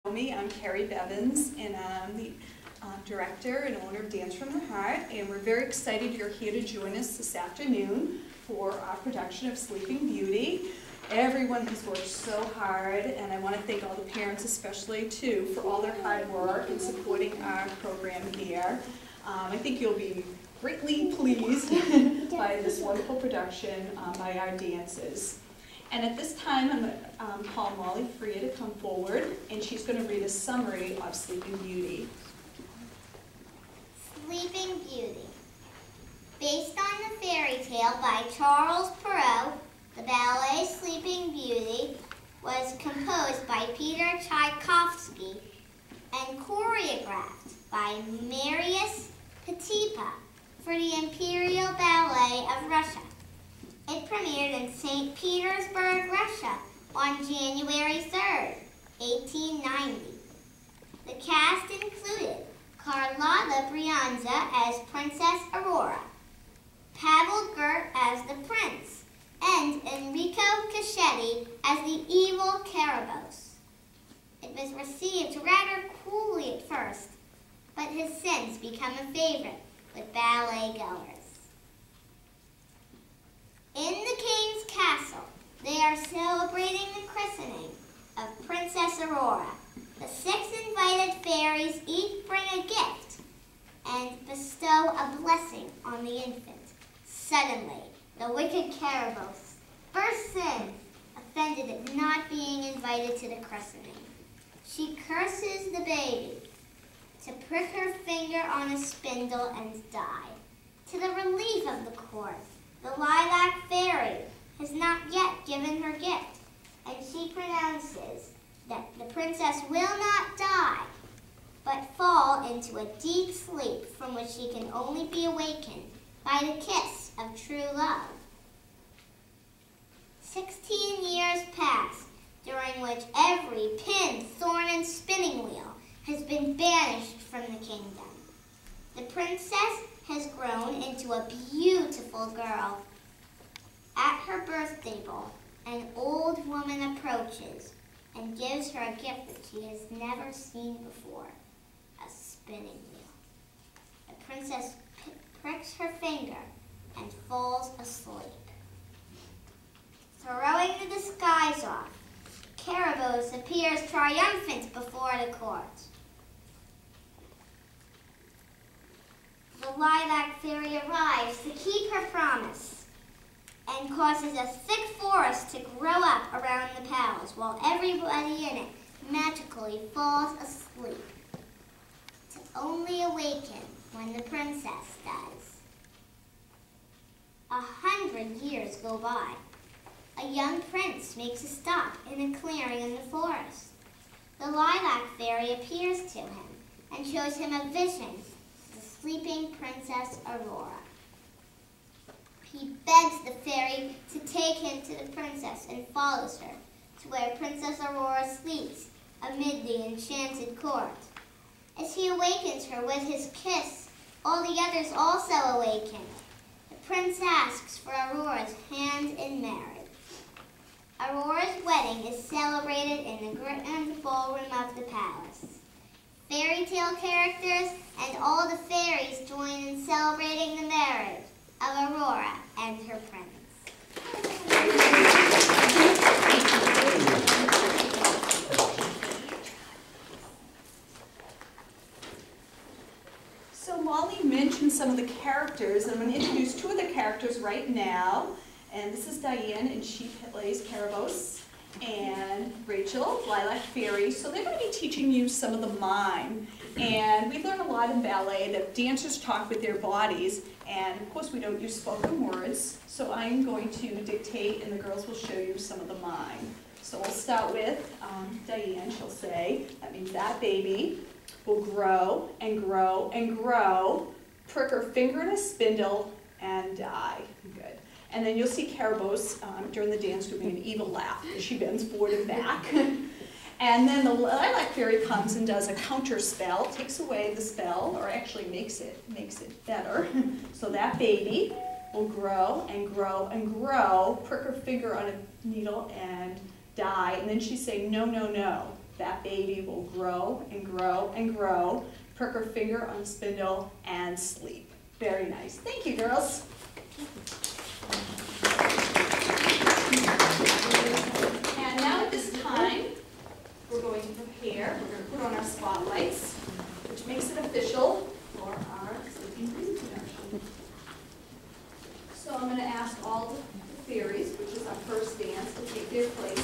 I'm Kerry Bevins, and I'm the director and owner of Dance from the Heart, and we're very excited you're here to join us this afternoon for our production of Sleeping Beauty. Everyone has worked so hard, and I want to thank all the parents especially too for all their hard work in supporting our program here. I think you'll be greatly pleased by this wonderful production by our dancers. And at this time, I'm going to call Molly Freya to come forward, and she's going to read a summary of Sleeping Beauty. Sleeping Beauty. Based on the fairy tale by Charles Perrault, the ballet Sleeping Beauty was composed by Peter Tchaikovsky and choreographed by Marius Petipa for the Imperial Ballet of Russia. It premiered in St. Petersburg, Russia on January 3rd, 1890. The cast included Carlotta Brianza as Princess Aurora, Pavel Gert as the Prince, and Enrico Caschetti as the evil Carabosse. It was received rather coolly at first, but has since become a favorite with ballet goers. In the king's castle, they are celebrating the christening of Princess Aurora. The 6 invited fairies each bring a gift and bestow a blessing on the infant. Suddenly, the wicked Carabosse bursts in, offended at not being invited to the christening. She curses the baby to prick her finger on a spindle and die. To the relief of the court, the lilac fairy has not yet given her gift, and she pronounces that the princess will not die, but fall into a deep sleep from which she can only be awakened by the kiss of true love. 16 years pass, during which every pin, thorn, and spinning wheel has been banished from the kingdom. The princess has grown into a beautiful girl. At her birthday ball, an old woman approaches and gives her a gift that she has never seen before, a spinning wheel. The princess pricks her finger and falls asleep. Throwing the disguise off, Carabosse appears triumphant before the court. The lilac fairy arrives to keep her promise and causes a thick forest to grow up around the palace while everybody in it magically falls asleep, to only awaken when the princess does. 100 years go by. A young prince makes a stop in a clearing in the forest. The lilac fairy appears to him and shows him a vision of the sleeping Princess Aurora. He begs the fairy to take him to the princess and follows her to where Princess Aurora sleeps amid the enchanted court. As he awakens her with his kiss, all the others also awaken. The prince asks for Aurora's hand in marriage. Aurora's wedding is celebrated in the grand ballroom of the palace. Fairy tale characters and all the fairies join in celebrating the marriage of Aurora and her prince. So Molly mentioned some of the characters, and I'm going to introduce 2 of the characters right now. And this is Diane, and she plays Carabosse, and Rachel, Lilac Fairy. So they're going to be teaching you some of the mime. And we've learned a lot in ballet that dancers talk with their bodies, and of course we don't use spoken words. So I'm going to dictate, and the girls will show you some of the mime. So we'll start with Diane. She'll say, that means that baby will grow and grow and grow, prick her finger in a spindle, and die. Good. And then you'll see Carabosse during the dance doing an evil laugh as she bends forward and back. And then the lilac fairy comes and does a counter spell, takes away the spell, or actually makes it better. So that baby will grow and grow and grow, prick her finger on a needle and die. And then she's saying, no, no, no. that baby will grow and grow and grow, perk her finger on the spindle, and sleep. Very nice. Thank you, girls. And now at this time, we're going to prepare. We're going to put on our spotlights, which makes it official for our sleeping beauty production. So I'm going to ask all the fairies, which is our first dance, to take their place